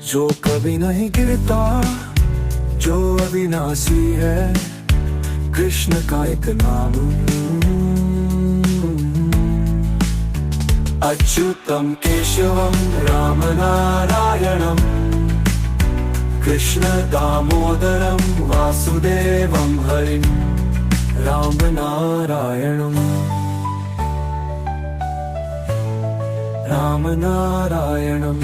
जो कभी नहीं गिरता, जो अविनाशी है, कृष्ण का एक नाम। अच्युतम केशवम राम नारायणम, कृष्ण दामोदरम वासुदेवम हरिम, राम नारायणम, राम नारायणम।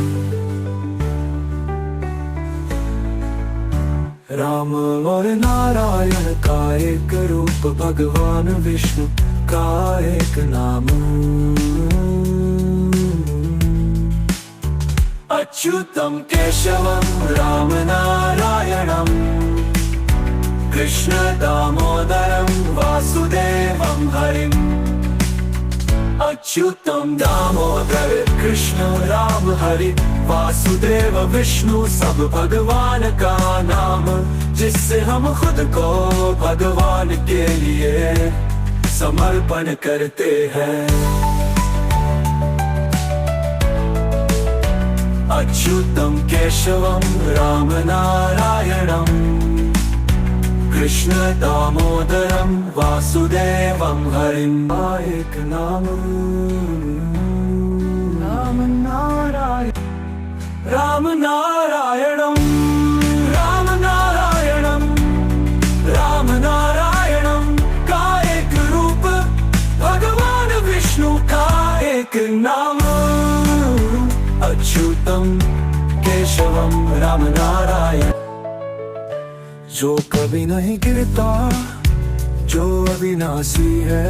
राम और नारायण का एक रूप, भगवान विष्णु का एक नाम। अच्युतम केशवम राम नारायणम, कृष्ण दामोदरम वासुदेवम हरिम। अच्युतम दामोदर कृष्ण राम हरि वासुदेव विष्णु, सब भगवान का नाम, जिससे हम खुद को भगवान के लिए समर्पण करते हैं। अच्युतम केशवम राम नारायणम, कृष्ण दामोदरम वासुदेवम हरिम, एक नाम। राम नारायण, राम नारायणम, राम नारायणम, राम नारायणम का एक रूप, भगवान विष्णु का एक नाम। अच्युतम केशवम राम नारायण, जो कभी नहीं गिरता, जो अविनाशी है,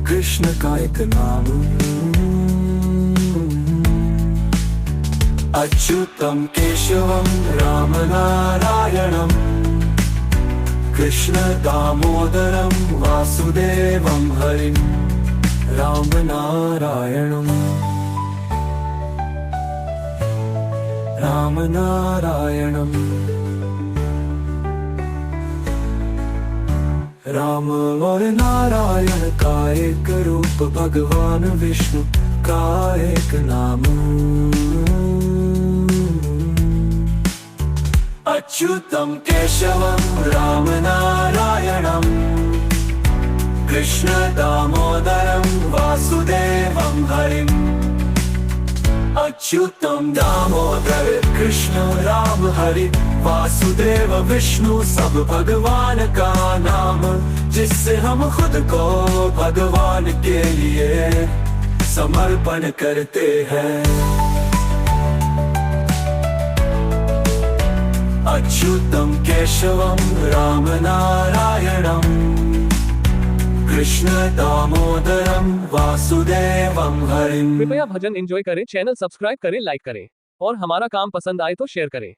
कृष्ण का एक नाम। अच्युतम केशवम राम नारायणम, कृष्ण दामोदरम वासुदेवम हरिम, राम नारायणम, राम नारायणम। राम और नारायण का एक रूप, भगवान विष्णु का एक नाम। अच्युतम केशवम राम नारायणम, कृष्ण दामोदरम वासुदेवम हरिम। अच्युतम दामोदर कृष्ण राम हरि वासुदेव विष्णु, सब भगवान का नाम, जिससे हम खुद को भगवान के लिए समर्पण करते हैं। अच्युतम केशवम राम नारायणम, कृष्ण दामोदरम वासुदेवम हरिम। कृपया भजन एंजॉय करें, चैनल सब्सक्राइब करें, लाइक करें और हमारा काम पसंद आए तो शेयर करें।